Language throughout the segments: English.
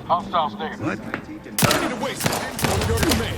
Hostiles near. What? Ready to waste. Your command.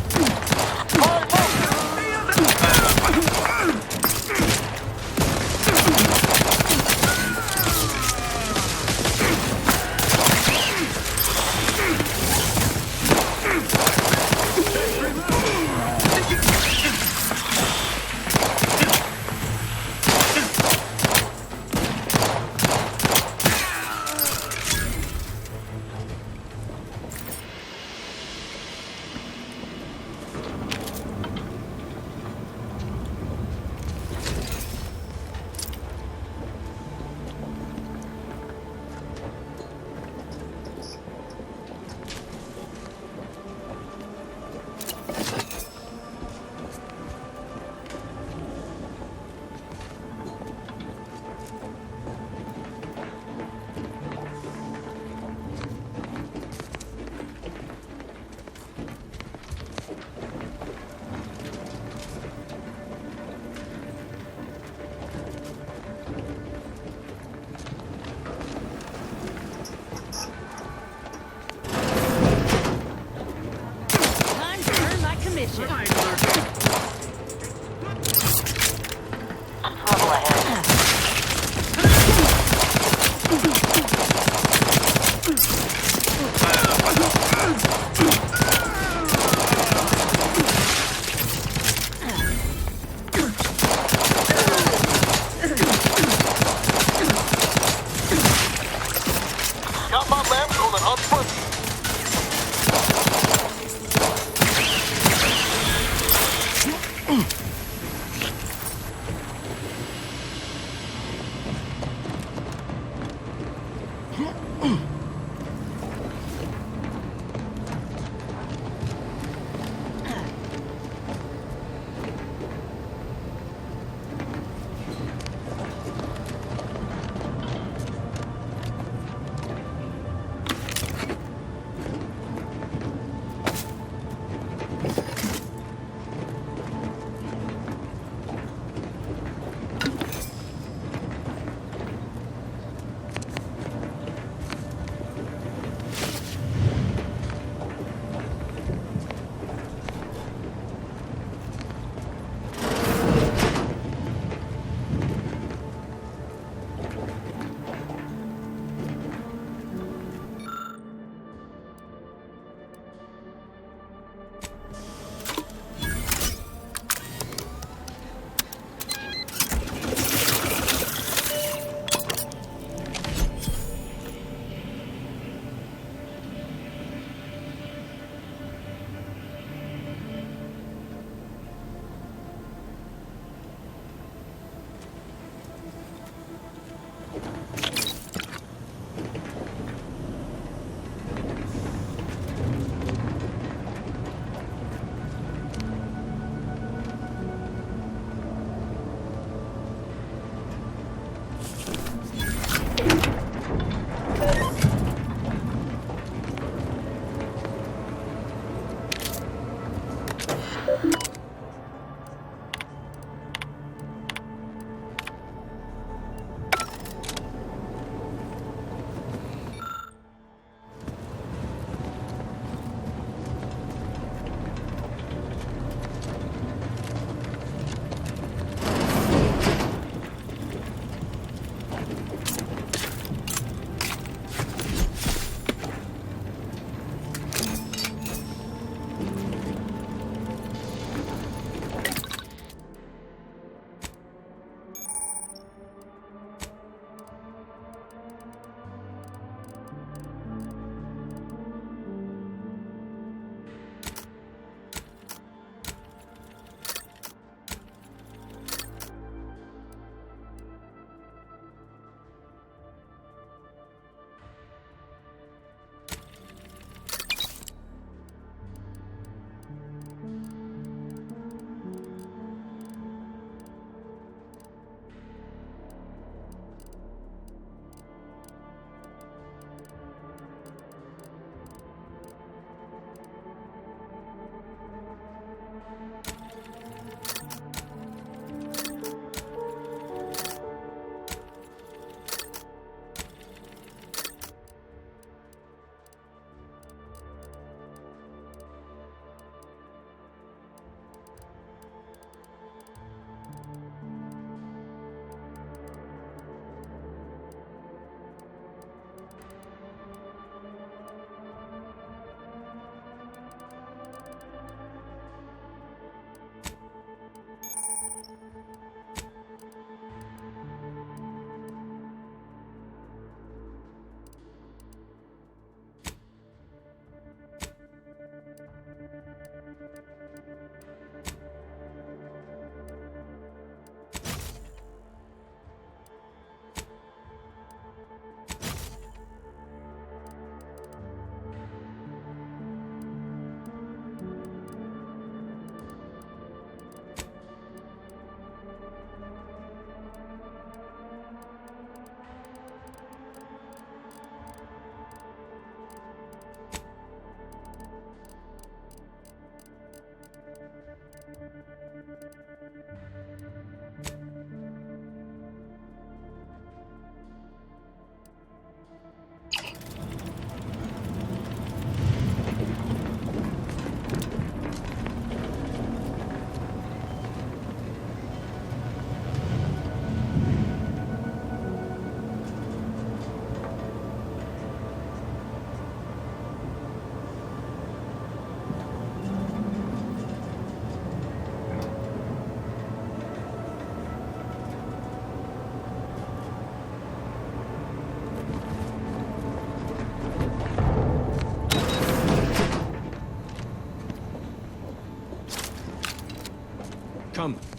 Got my lamps on an unfriendly.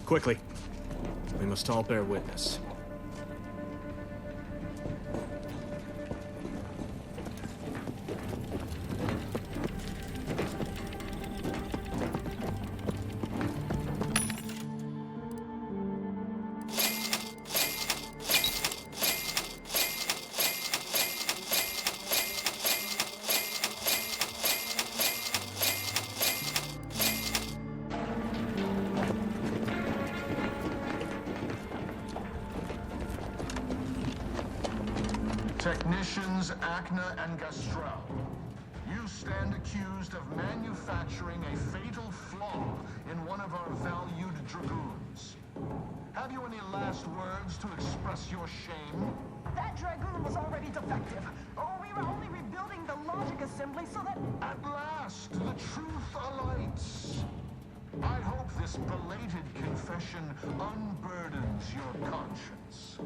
Quickly. We must all bear witness. Technicians Acna and Gastrell, you stand accused of manufacturing a fatal flaw in one of our valued dragoons. Have you any last words to express your shame? That Dragoon was already defective. Oh, we were only rebuilding the logic assembly so that... At last, the truth alights. I hope this belated confession unburdens your conscience,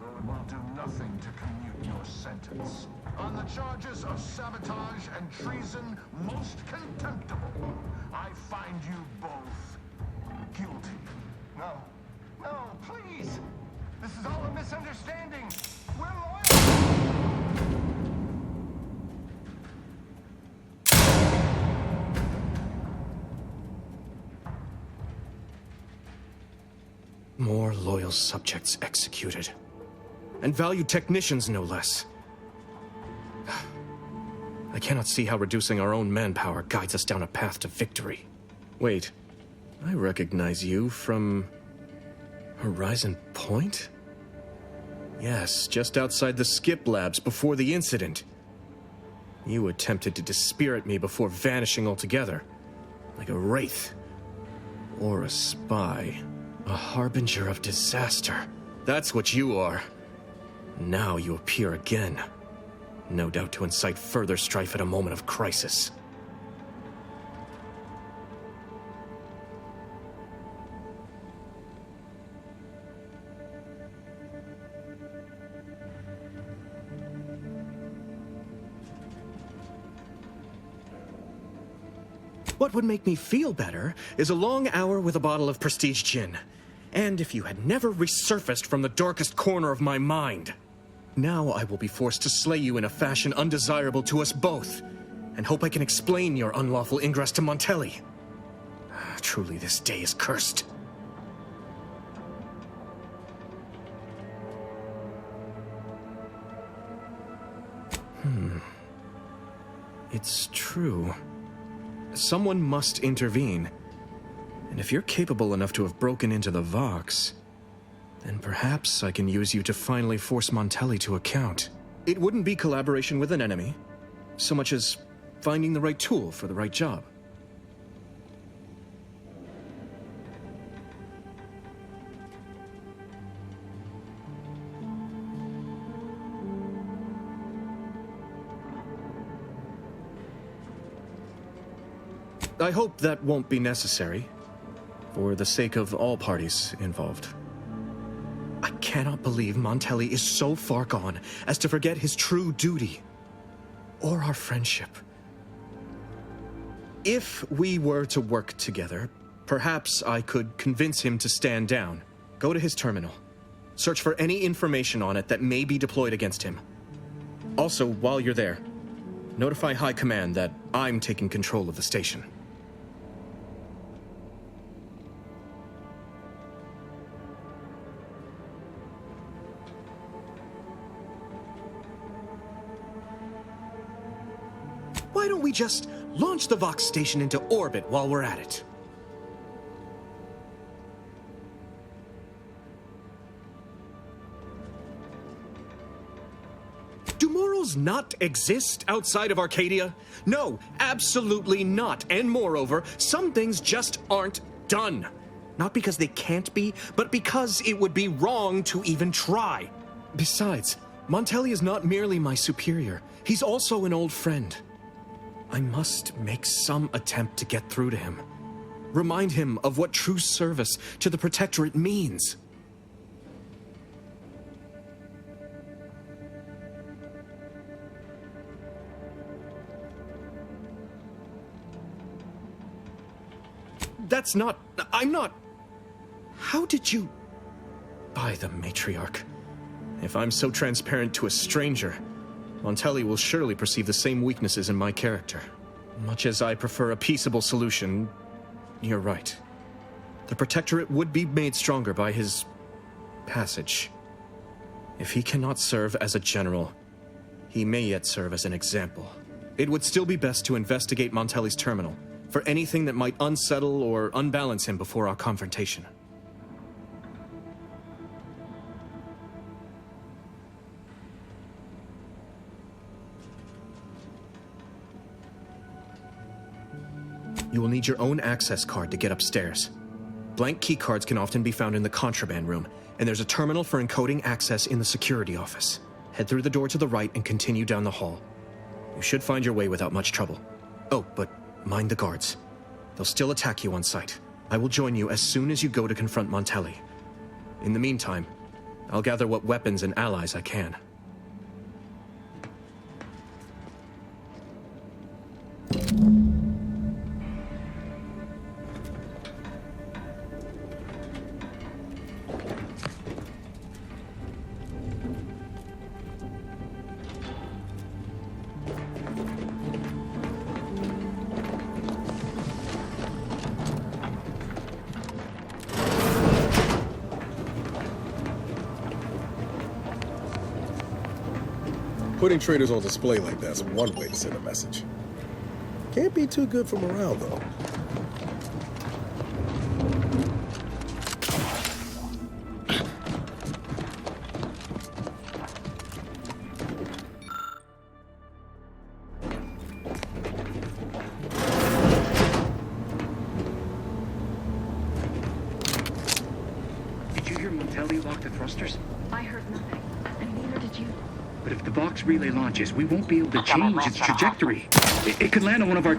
though it will do nothing to commute your sentence. On the charges of sabotage and treason most contemptible, I find you both guilty. No. No, please! This is all a misunderstanding! We're loyal! More loyal subjects executed. And valued technicians, no less. I cannot see how reducing our own manpower guides us down a path to victory. Wait, I recognize you from... Horizon Point? Yes, just outside the Skip Labs before the incident. You attempted to dispirit me before vanishing altogether. Like a wraith. Or a spy. A harbinger of disaster. That's what you are. Now you appear again. No doubt to incite further strife at a moment of crisis. What would make me feel better is a long hour with a bottle of prestige gin. And if you had never resurfaced from the darkest corner of my mind. Now I will be forced to slay you in a fashion undesirable to us both, and hope I can explain your unlawful ingress to Montelli. Truly, this day is cursed. It's true. Someone must intervene. And if you're capable enough to have broken into the Vox, then perhaps I can use you to finally force Montelli to account. It wouldn't be collaboration with an enemy, so much as finding the right tool for the right job. I hope that won't be necessary, for the sake of all parties involved. I cannot believe Montelli is so far gone as to forget his true duty, or our friendship. If we were to work together, perhaps I could convince him to stand down. Go to his terminal. Search for any information on it that may be deployed against him. Also, while you're there, notify High Command that I'm taking control of the station. Why don't we just launch the Vox station into orbit while we're at it? Do morals not exist outside of Arcadia? No, absolutely not. And moreover, some things just aren't done. Not because they can't be, but because it would be wrong to even try. Besides, Montelli is not merely my superior. He's also an old friend. I must make some attempt to get through to him. Remind him of what true service to the Protectorate means. I'm not... How did you... By the Matriarch. If I'm so transparent to a stranger, Montelli will surely perceive the same weaknesses in my character. Much as I prefer a peaceable solution, you're right. The Protectorate would be made stronger by his... passage. If he cannot serve as a general, he may yet serve as an example. It would still be best to investigate Montelli's terminal for anything that might unsettle or unbalance him before our confrontation. You will need your own access card to get upstairs. Blank keycards can often be found in the contraband room, and there's a terminal for encoding access in the security office. Head through the door to the right and continue down the hall. You should find your way without much trouble. Oh, but mind the guards. They'll still attack you on sight. I will join you as soon as you go to confront Montelli. In the meantime, I'll gather what weapons and allies I can. Putting traitors on display like that's one way to send a message. Can't be too good for morale, though. Did you hear Montelli lock the thrusters? I heard nothing, and neither did you. But if the box relay launches, we won't be able to change its trajectory. It could land on one of our...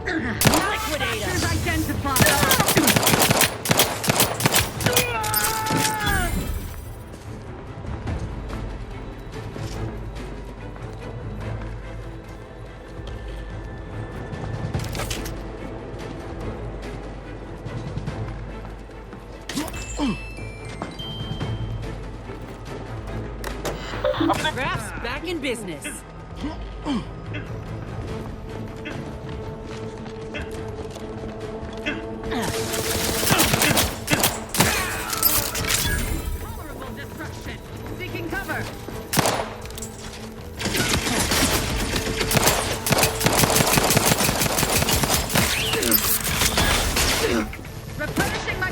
Liquidators identified! Raph's back in business. Tolerable destruction. Seeking cover. Replenishing my...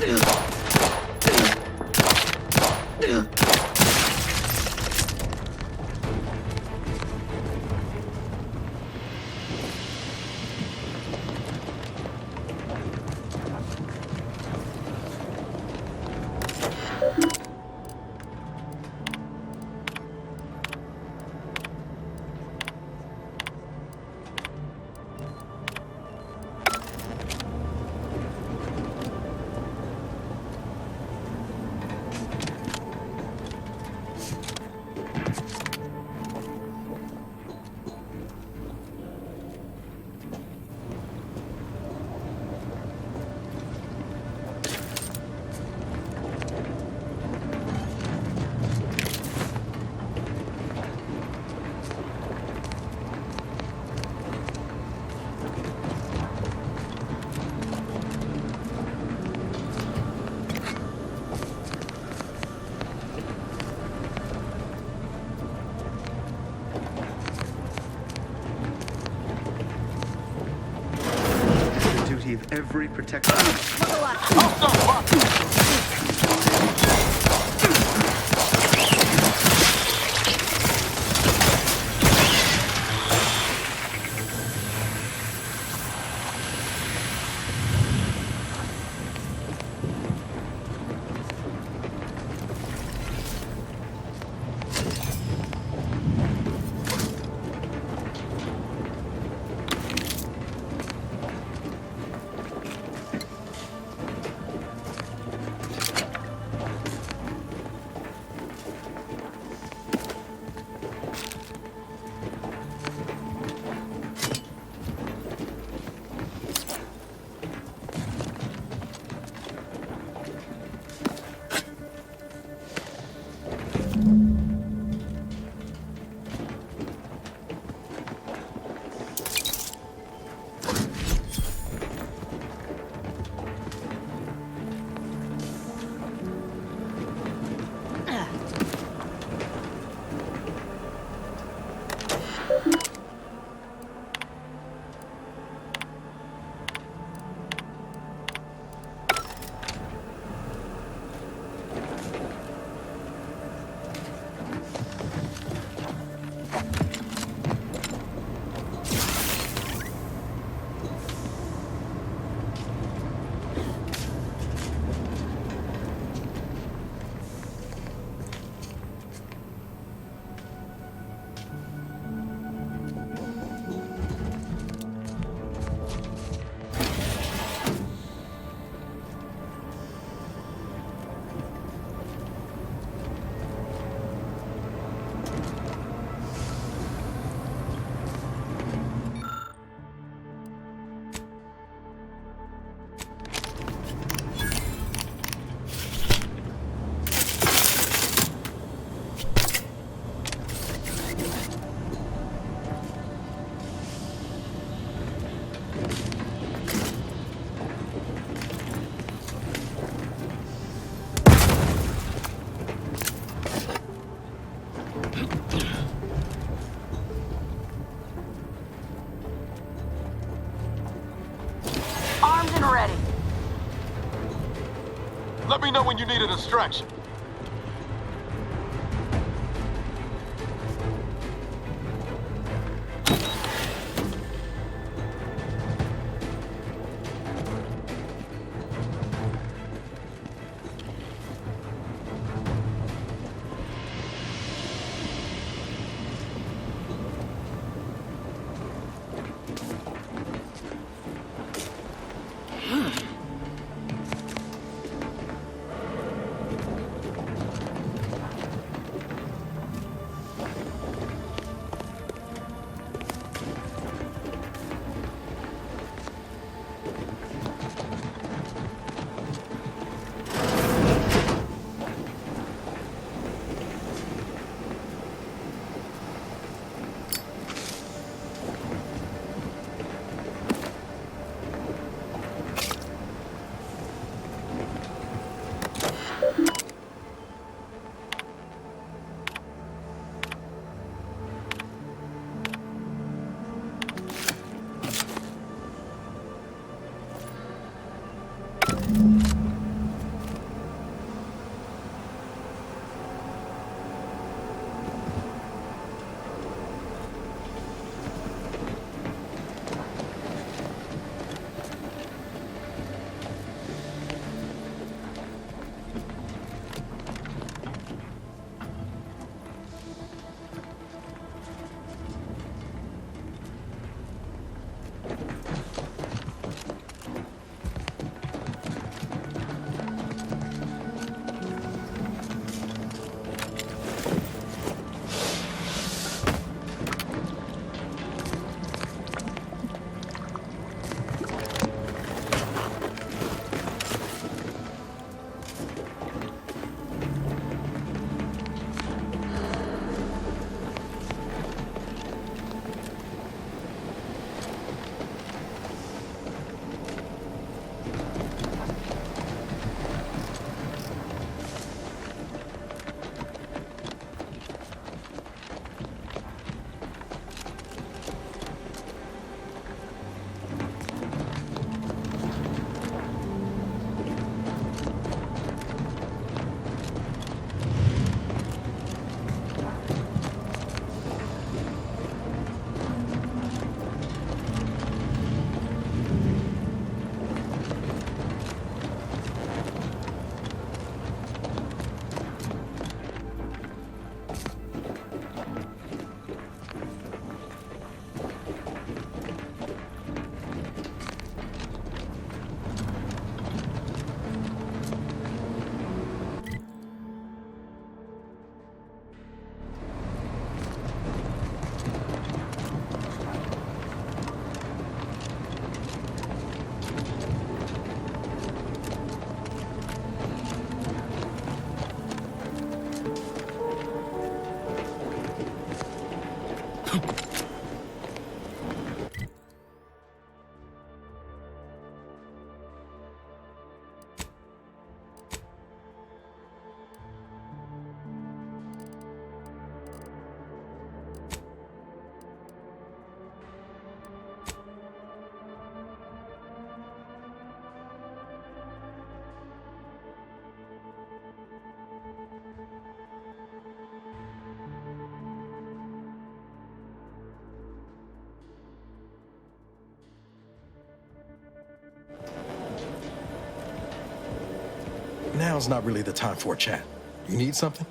Of every protector. ready. Let me know when you need a distraction. Now's not really the time for a chat. You need something?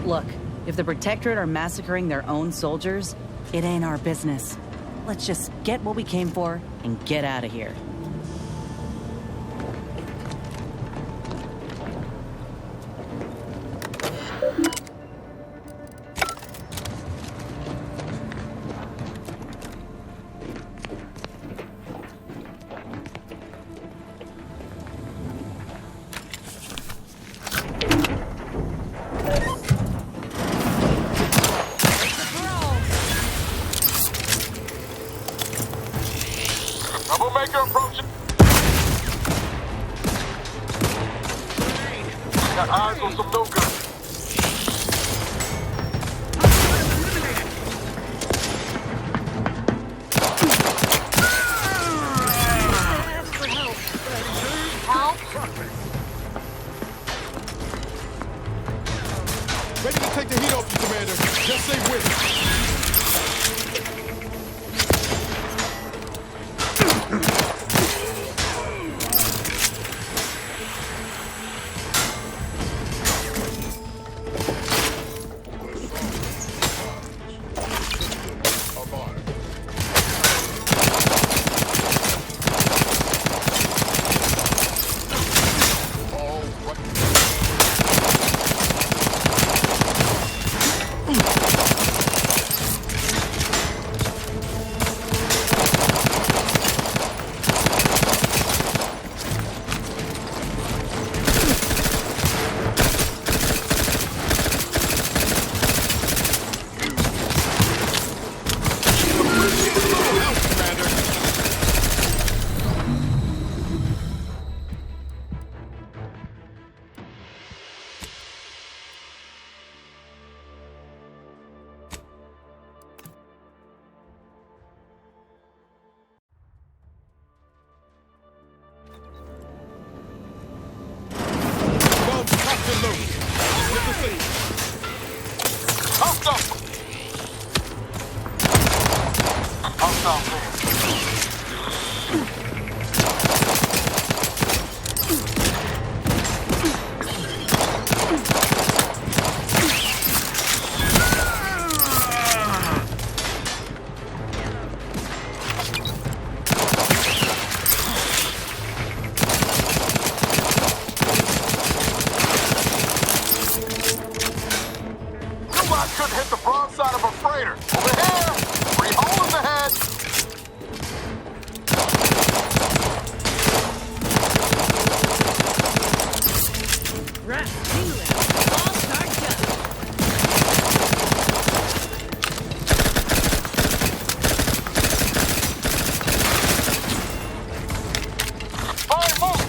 Look, if the Protectorate are massacring their own soldiers, it ain't our business. Let's just get what we came for and get out of here. Troublemaker approaching. Got eyes on some no-good. Ready to take the heat off you, Commander. Just say when. Couldn't hit the broadside of a freighter. Over here! 3 holes ahead! Rat tingling. All start done. Fine, move!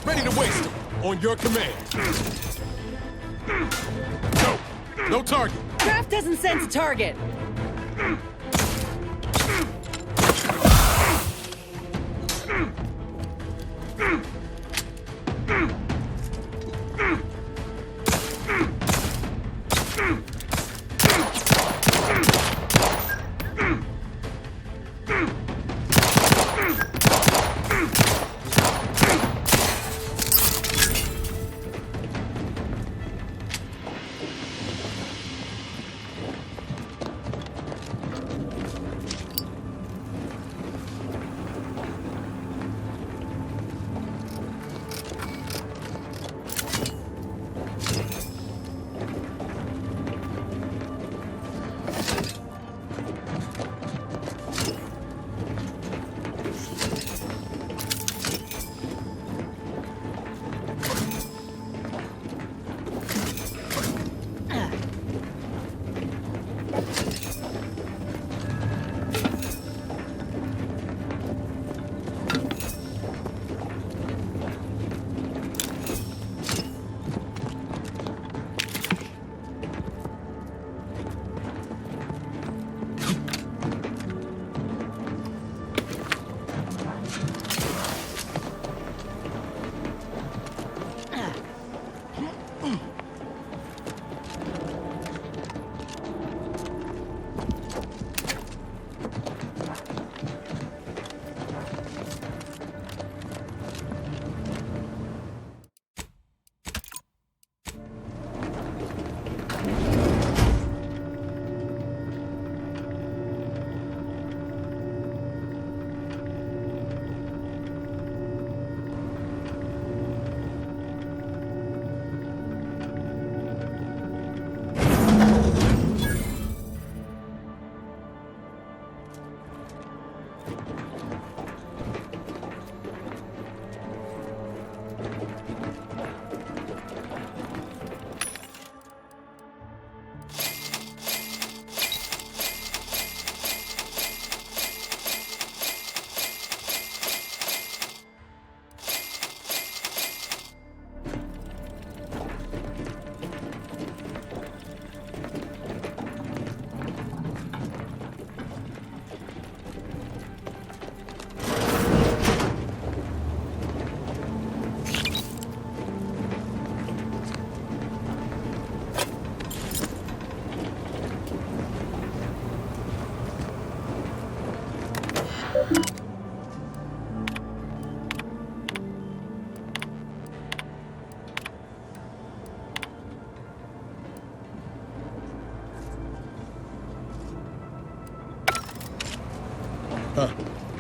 Ready to waste them. On your command. No target. Craft doesn't sense a target.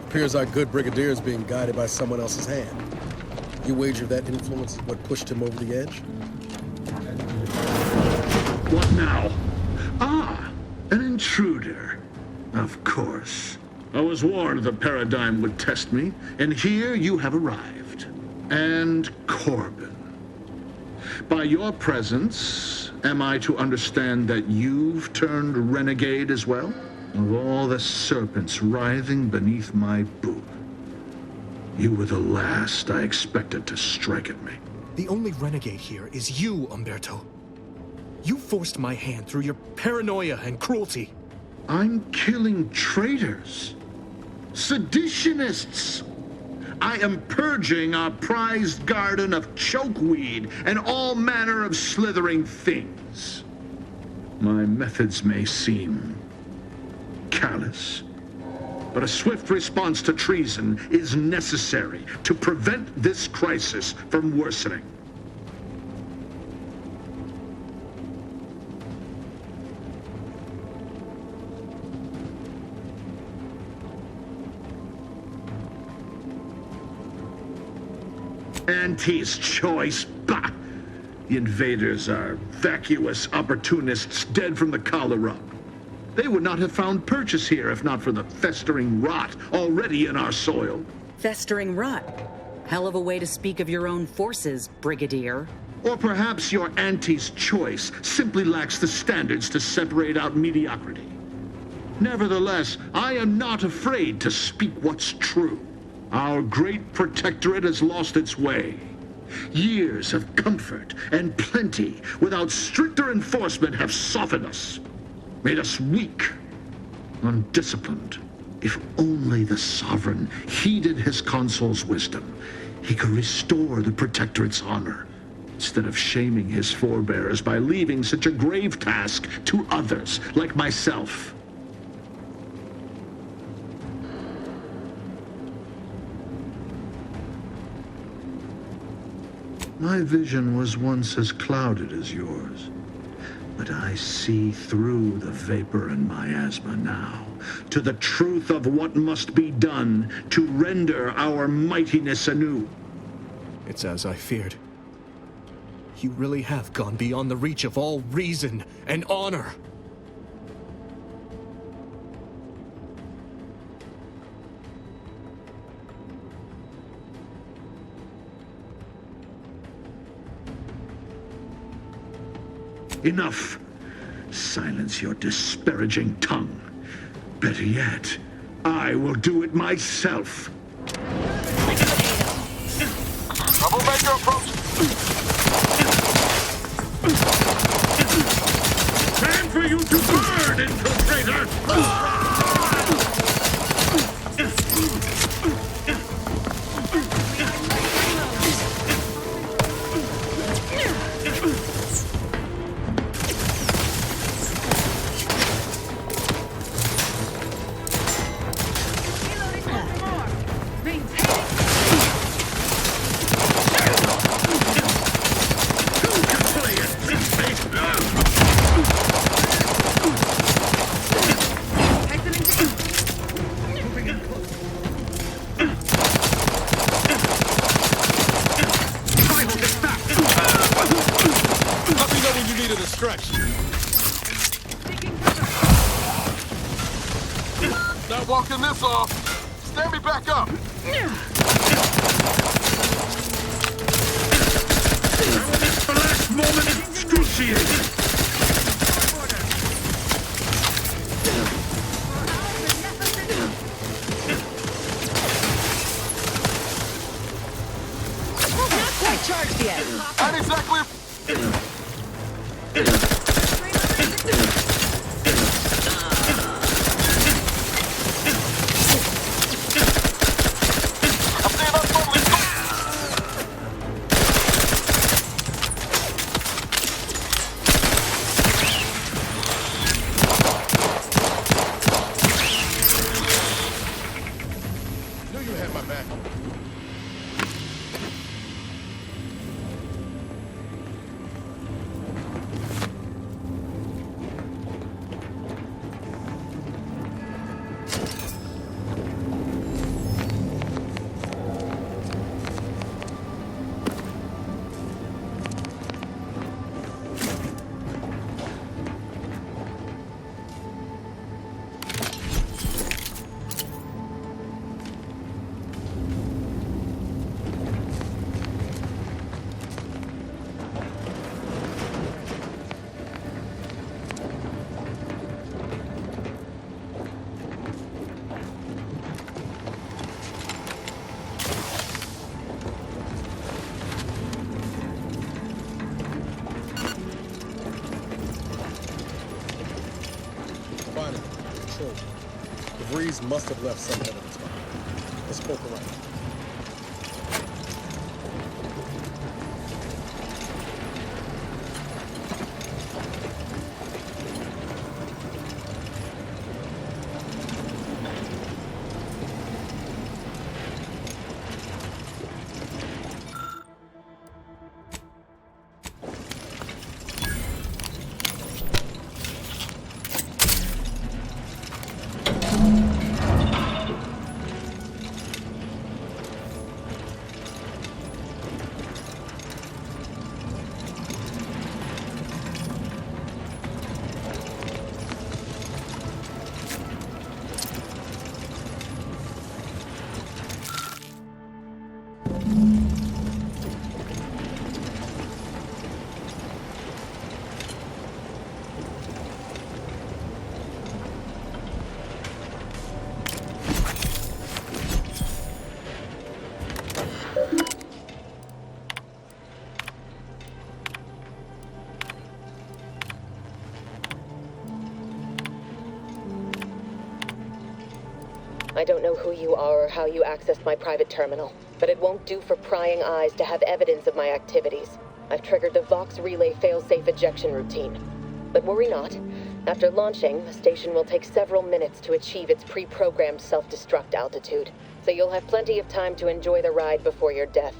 Appears our good brigadier is being guided by someone else's hand. You wager that influence is what pushed him over the edge? What now? Ah, an intruder. Of course. I was warned the Paradigm would test me, and here you have arrived. And Corbin. By your presence, am I to understand that you've turned renegade as well? Of all the serpents writhing beneath my boot, you were the last I expected to strike at me. The only renegade here is you, Umberto. You forced my hand through your paranoia and cruelty. I'm killing traitors, seditionists. I am purging our prized garden of chokeweed and all manner of slithering things. My methods may seem callous, but a swift response to treason is necessary to prevent this crisis from worsening. Auntie's choice? Bah! The invaders are vacuous opportunists dead from the collar up. They would not have found purchase here if not for the festering rot already in our soil. Festering rot. Hell of a way to speak of your own forces, Brigadier. Or perhaps your auntie's choice simply lacks the standards to separate out mediocrity. Nevertheless, I am not afraid to speak what's true. Our great protectorate has lost its way. Years of comfort and plenty without stricter enforcement have softened us, made us weak, undisciplined. If only the sovereign heeded his consul's wisdom, he could restore the protectorate's honor, instead of shaming his forebears by leaving such a grave task to others like myself. My vision was once as clouded as yours, but I see through the vapor and miasma now, to the truth of what must be done to render our mightiness anew. It's as I feared. You really have gone beyond the reach of all reason and honor. Enough. Silence your disparaging tongue. Better yet, I will do it myself. Troublemaker approach. Time for you to burn, infiltrator! Not walking this off. Stand me back up. The last moment is excruciating. Not quite charged yet. Not exactly. control. The Vrees must have left some evidence behind. Let's poke around. I don't know who you are or how you accessed my private terminal, but it won't do for prying eyes to have evidence of my activities. I've triggered the Vox Relay failsafe ejection routine. But worry not. After launching, the station will take several minutes to achieve its pre-programmed self-destruct altitude, so you'll have plenty of time to enjoy the ride before your death.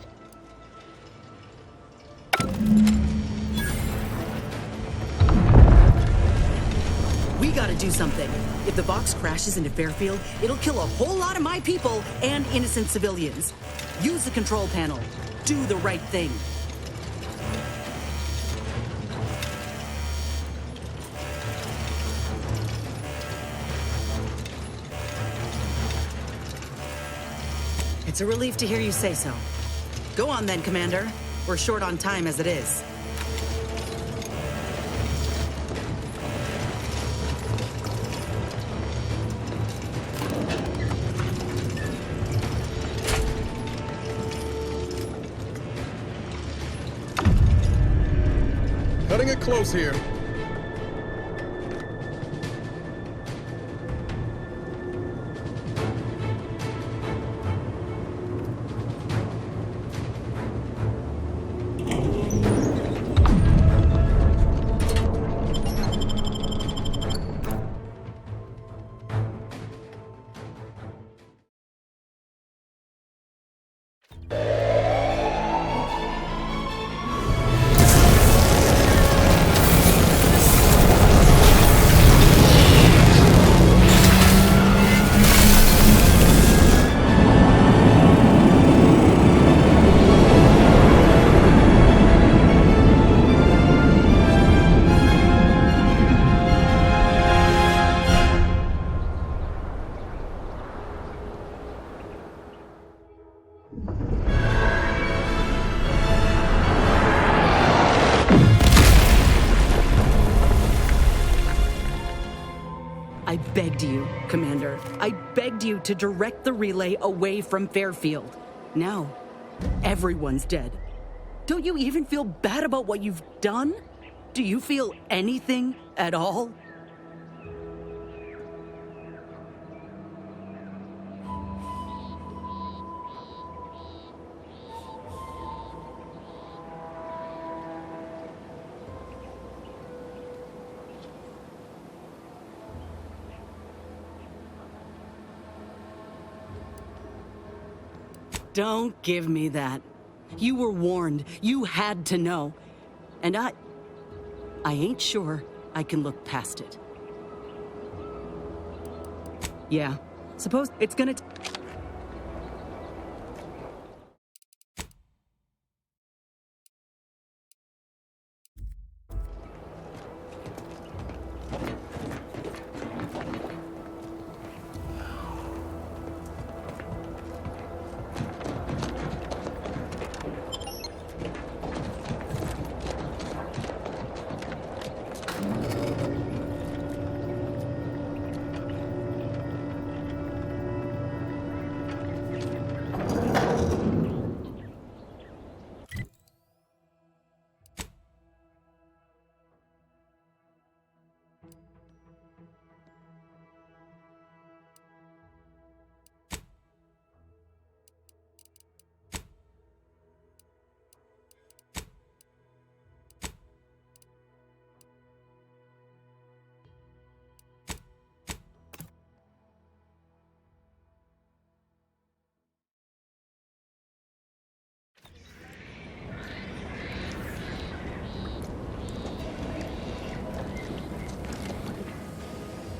We gotta do something. If the Vox crashes into Fairfield, it'll kill a whole lot of my people and innocent civilians. Use the control panel. Do the right thing. It's a relief to hear you say so. Go on then, Commander. We're short on time as it is. Cutting it close here. I begged you, Commander. I begged you to direct the relay away from Fairfield. Now, everyone's dead. Don't you even feel bad about what you've done? Do you feel anything at all? Don't give me that. You were warned. You had to know. And I ain't sure I can look past it. Yeah, suppose it's gonna...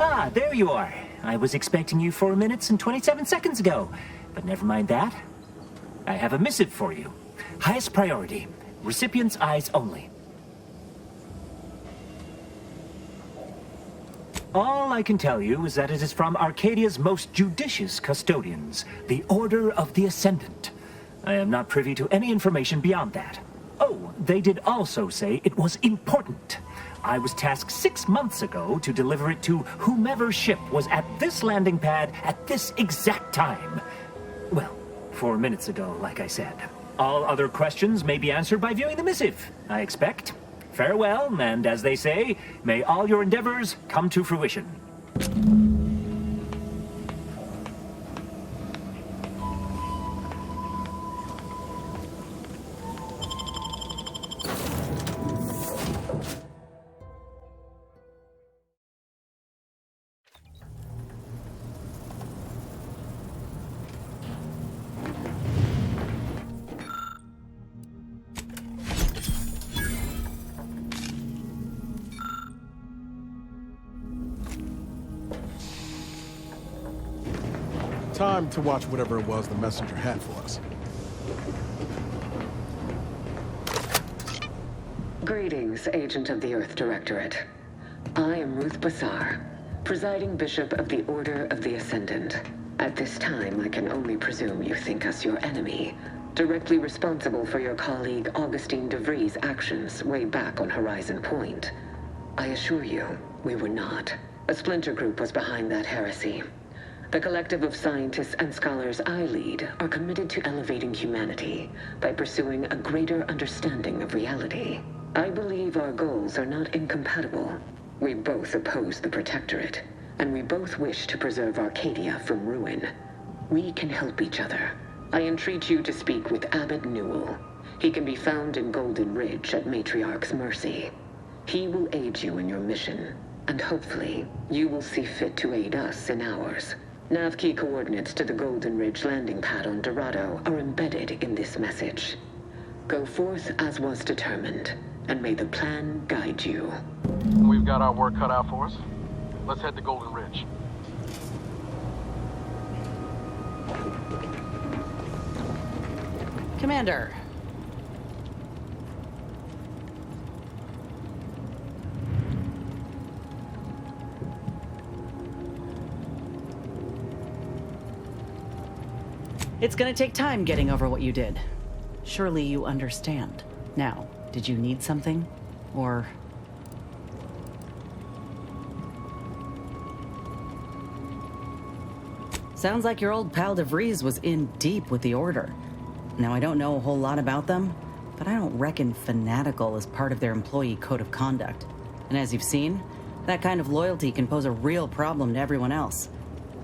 Ah, there you are. I was expecting you 4 minutes and 27 seconds ago. But never mind that. I have a missive for you. Highest priority. Recipient's eyes only. All I can tell you is that it is from Arcadia's most judicious custodians, the Order of the Ascendant. I am not privy to any information beyond that. Oh, they did also say it was important. I was tasked 6 months ago to deliver it to whomever ship was at this landing pad at this exact time. Well, 4 minutes ago, like I said. All other questions may be answered by viewing the missive, I expect. Farewell, and as they say, may all your endeavors come to fruition. Time to watch whatever it was the messenger had for us. Greetings, Agent of the Earth Directorate. I am Ruth Bassar, presiding Bishop of the Order of the Ascendant. At this time, I can only presume you think us your enemy, directly responsible for your colleague Augustine DeVries' actions way back on Horizon Point. I assure you, we were not. A splinter group was behind that heresy. The collective of scientists and scholars I lead are committed to elevating humanity by pursuing a greater understanding of reality. I believe our goals are not incompatible. We both oppose the Protectorate, and we both wish to preserve Arcadia from ruin. We can help each other. I entreat you to speak with Abbot Newell. He can be found in Golden Ridge at Matriarch's mercy. He will aid you in your mission, and hopefully, you will see fit to aid us in ours. Nav key coordinates to the Golden Ridge landing pad on Dorado are embedded in this message. Go forth as was determined, and may the plan guide you. We've got our work cut out for us. Let's head to Golden Ridge. Commander. It's gonna take time getting over what you did. Surely you understand. Now, did you need something? Or... Sounds like your old pal DeVries was in deep with the Order. Now, I don't know a whole lot about them, but I don't reckon fanatical is part of their employee code of conduct. And as you've seen, that kind of loyalty can pose a real problem to everyone else.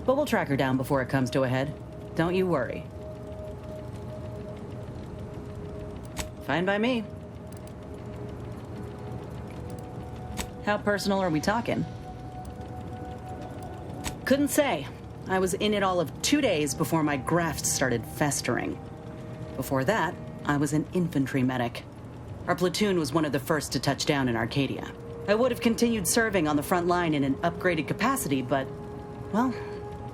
But we'll track her down before it comes to a head. Don't you worry. Fine by me. How personal are we talking? Couldn't say. I was in it all of 2 days before my graft started festering. Before that, I was an infantry medic. Our platoon was one of the first to touch down in Arcadia. I would have continued serving on the front line in an upgraded capacity, but, well,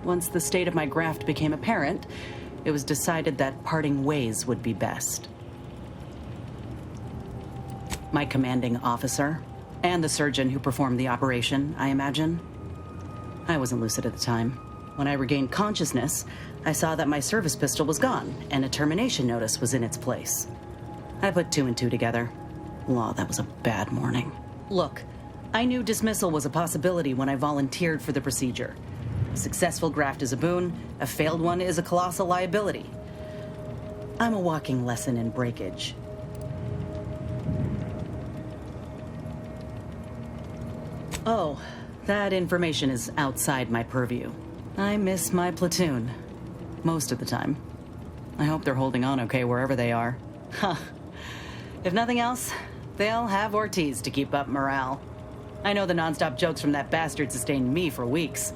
once the state of my graft became apparent, it was decided that parting ways would be best. My commanding officer, and the surgeon who performed the operation, I imagine. I wasn't lucid at the time. When I regained consciousness, I saw that my service pistol was gone, and a termination notice was in its place. I put 2 and 2 together. Law, that was a bad morning. Look, I knew dismissal was a possibility when I volunteered for the procedure. A successful graft is a boon, a failed one is a colossal liability. I'm a walking lesson in breakage. Oh, that information is outside my purview. I miss my platoon. Most of the time. I hope they're holding on okay wherever they are. Huh. If nothing else, they'll have Ortiz to keep up morale. I know the nonstop jokes from that bastard sustained me for weeks.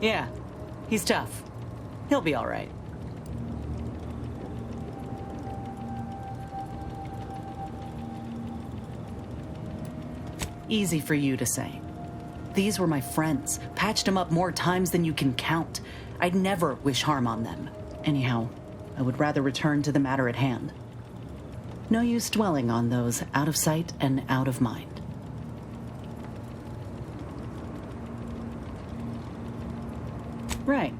Yeah, he's tough. He'll be all right. Easy for you to say. These were my friends. Patched them up more times than you can count. I'd never wish harm on them. Anyhow, I would rather return to the matter at hand. No use dwelling on those out of sight and out of mind. Right.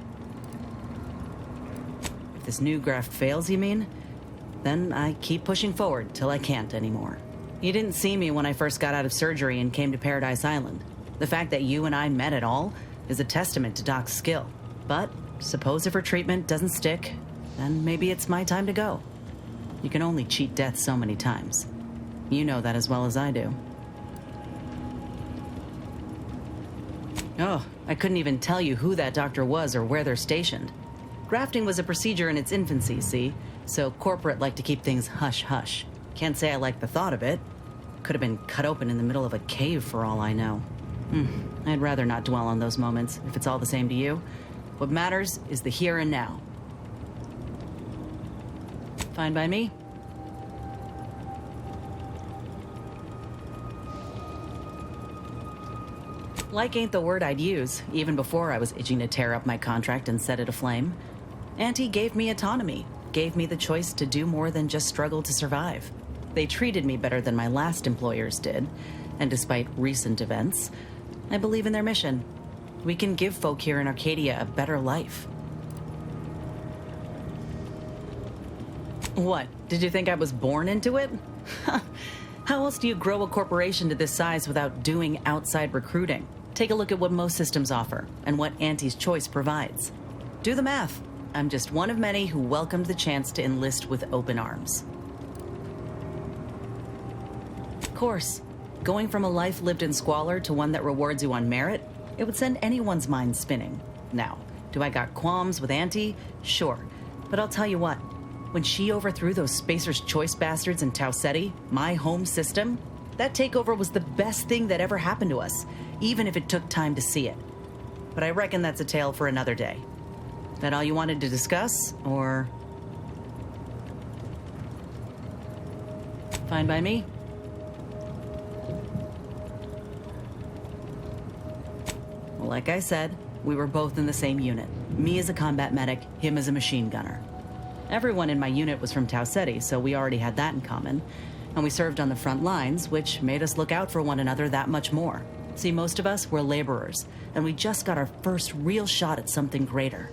If this new graft fails, you mean? Then I keep pushing forward till I can't anymore. You didn't see me when I first got out of surgery and came to Paradise Island. The fact that you and I met at all is a testament to Doc's skill. But suppose if her treatment doesn't stick, then maybe it's my time to go. You can only cheat death so many times. You know that as well as I do. Oh, I couldn't even tell you who that doctor was or where they're stationed. Grafting was a procedure in its infancy, see? So corporate like to keep things hush-hush. Can't say I like the thought of it. Could have been cut open in the middle of a cave for all I know. I'd rather not dwell on those moments, if it's all the same to you. What matters is the here and now. Fine by me. Like ain't the word I'd use, even before I was itching to tear up my contract and set it aflame. Auntie gave me autonomy, gave me the choice to do more than just struggle to survive. They treated me better than my last employers did, and despite recent events, I believe in their mission. We can give folk here in Arcadia a better life. What, did you think I was born into it? How else do you grow a corporation to this size without doing outside recruiting? Take a look at what most systems offer, and what Auntie's Choice provides. Do the math. I'm just one of many who welcomed the chance to enlist with open arms. Of course, going from a life lived in squalor to one that rewards you on merit, it would send anyone's mind spinning. Now, do I got qualms with Auntie? Sure. But I'll tell you what, when she overthrew those Spacer's Choice bastards in Tau Ceti, my home system, that takeover was the best thing that ever happened to us, even if it took time to see it. But I reckon that's a tale for another day. That all you wanted to discuss, or... Fine by me. Well, like I said, we were both in the same unit. Me as a combat medic, him as a machine gunner. Everyone in my unit was from Tau Ceti, so we already had that in common. And we served on the front lines, which made us look out for one another that much more. See, most of us were laborers, and we just got our first real shot at something greater.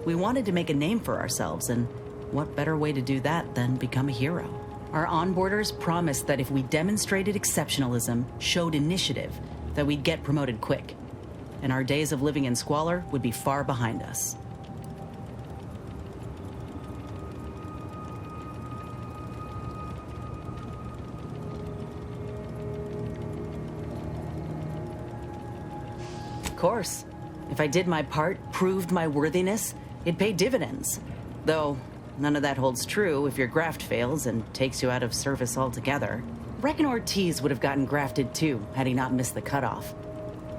We wanted to make a name for ourselves, and what better way to do that than become a hero? Our onboarders promised that if we demonstrated exceptionalism, showed initiative, that we'd get promoted quick. And our days of living in squalor would be far behind us. Of course. If I did my part, proved my worthiness, it'd pay dividends. Though, none of that holds true if your graft fails and takes you out of service altogether. Reckon Ortiz would have gotten grafted too, had he not missed the cutoff.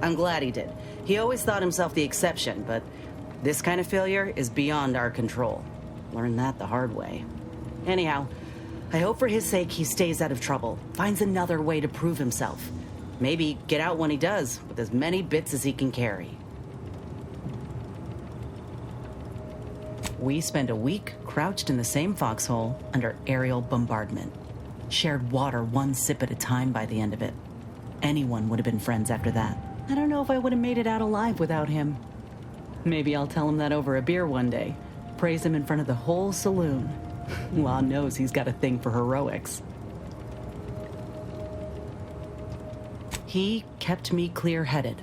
I'm glad he did. He always thought himself the exception, but this kind of failure is beyond our control. Learned that the hard way. Anyhow, I hope for his sake he stays out of trouble, finds another way to prove himself. Maybe get out when he does, with as many bits as he can carry. We spent a week crouched in the same foxhole under aerial bombardment. Shared water one sip at a time by the end of it. Anyone would have been friends after that. I don't know if I would have made it out alive without him. Maybe I'll tell him that over a beer one day. Praise him in front of the whole saloon. Law knows he's got a thing for heroics. He kept me clear-headed.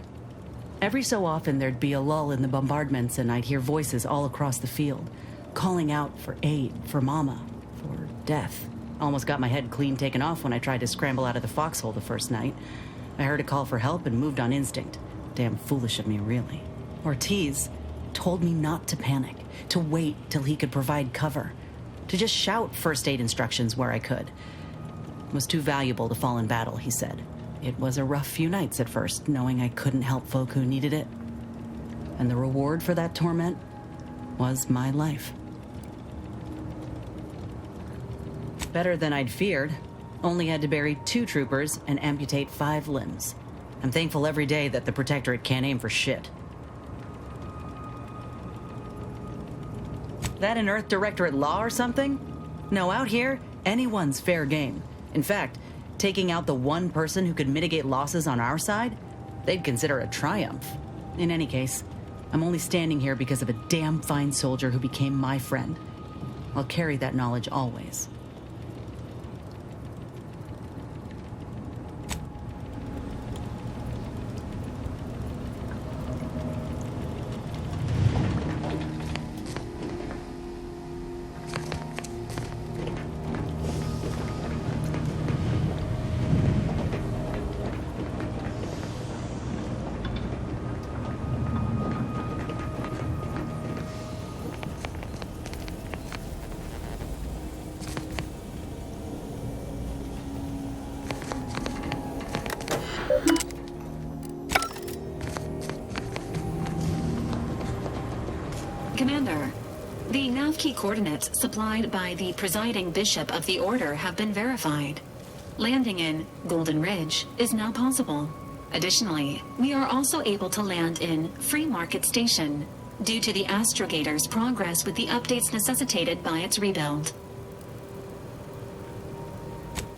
Every so often there'd be a lull in the bombardments and I'd hear voices all across the field, calling out for aid, for mama, for death. Almost got my head clean taken off when I tried to scramble out of the foxhole the first night. I heard a call for help and moved on instinct. Damn foolish of me, really. Ortiz told me not to panic, to wait till he could provide cover, to just shout first aid instructions where I could. It was too valuable to fall in battle, he said. It was a rough few nights at first, knowing I couldn't help folk who needed it. And the reward for that torment was my life. Better than I'd feared. Only had to bury 2 troopers and amputate 5 limbs. I'm thankful every day that the Protectorate can't aim for shit. That an Earth Directorate law or something? No, out here, anyone's fair game. In fact, taking out the one person who could mitigate losses on our side, they'd consider a triumph. In any case, I'm only standing here because of a damn fine soldier who became my friend. I'll carry that knowledge always. Commander, the Navkey coordinates supplied by the presiding bishop of the Order have been verified. Landing in Golden Ridge is now possible. Additionally, we are also able to land in Free Market Station due to the Astrogator's progress with the updates necessitated by its rebuild.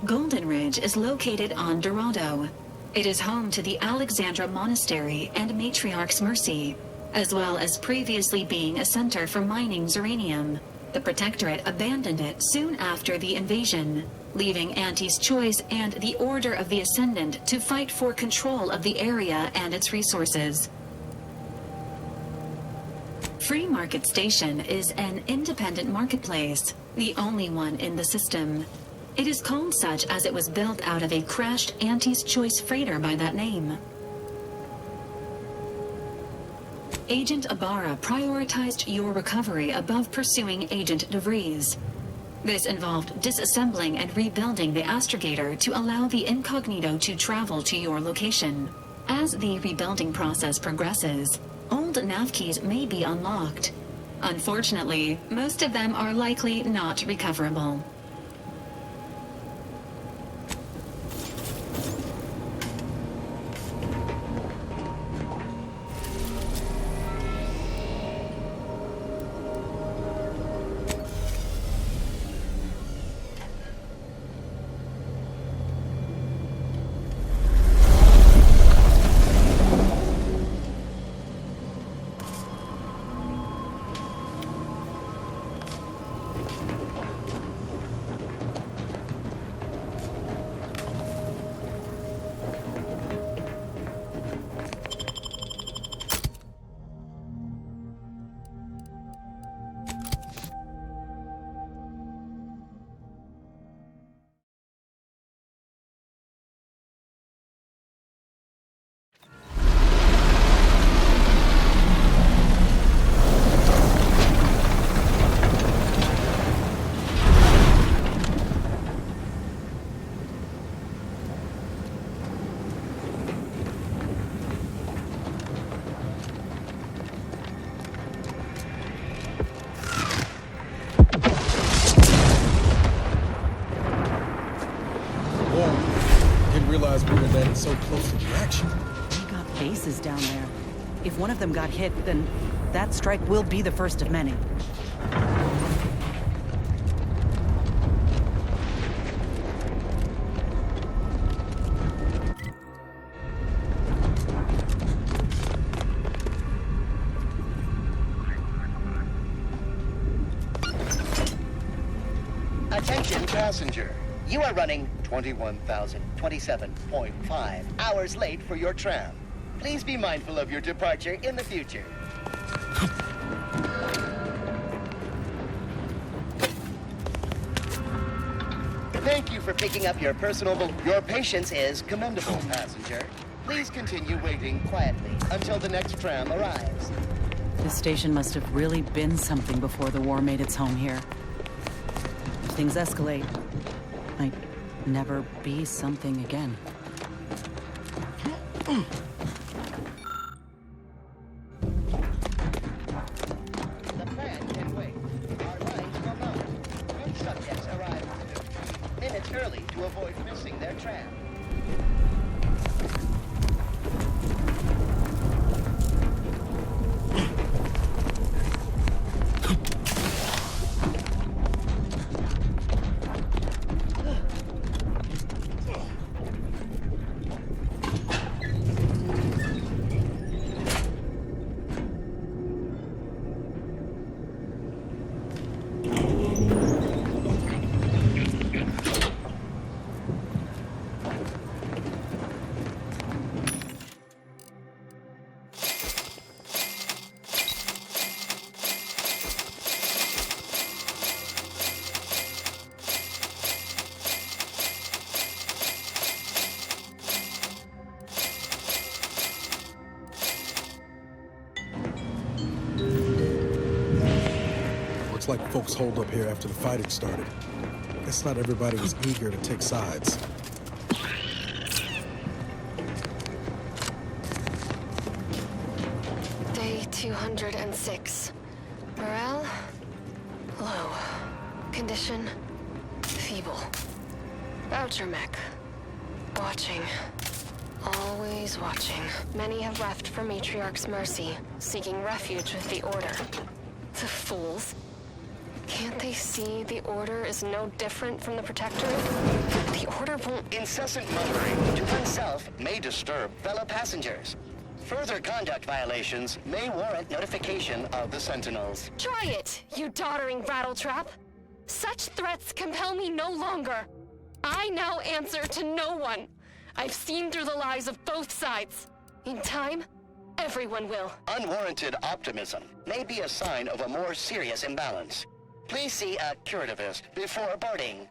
Golden Ridge is located on Dorado. It is home to the Alexandra Monastery and Matriarch's Mercy, as well as previously being a center for mining Zeranium. The Protectorate abandoned it soon after the invasion, leaving Auntie's Choice and the Order of the Ascendant to fight for control of the area and its resources. Free Market Station is an independent marketplace, the only one in the system. It is called such as it was built out of a crashed Auntie's Choice freighter by that name. Agent Ibarra prioritized your recovery above pursuing Agent DeVries. This involved disassembling and rebuilding the Astrogator to allow the Incognito to travel to your location. As the rebuilding process progresses, old Navkeys may be unlocked. Unfortunately, most of them are likely not recoverable. So close to the action. We got bases down there. If one of them got hit, then that strike will be the first of many. Attention passenger. You are running 21,027.5 hours late for your tram. Please be mindful of your departure in the future. Thank you for picking up your personal... Your patience is commendable, passenger. Please continue waiting quietly until the next tram arrives. This station must have really been something before the war made its home here. If things escalate, might never be something again. The plan can wait. Our lines will not. New subjects arrive 2 minutes early to avoid missing their tram. Looks like folks holed up here after the fighting started. Guess not everybody was eager to take sides. Day 206. Morale? Low. Condition? Feeble. Voucher mech. Watching. Always watching. Many have left for Matriarch's mercy, seeking refuge with the Order. The fools. Can't they see the Order is no different from the Protectorate? The Order won't... Incessant muttering to oneself may disturb fellow passengers. Further conduct violations may warrant notification of the Sentinels. Try it, you doddering rattletrap! Such threats compel me no longer. I now answer to no one. I've seen through the lies of both sides. In time, everyone will. Unwarranted optimism may be a sign of a more serious imbalance. Please see a curativist before boarding.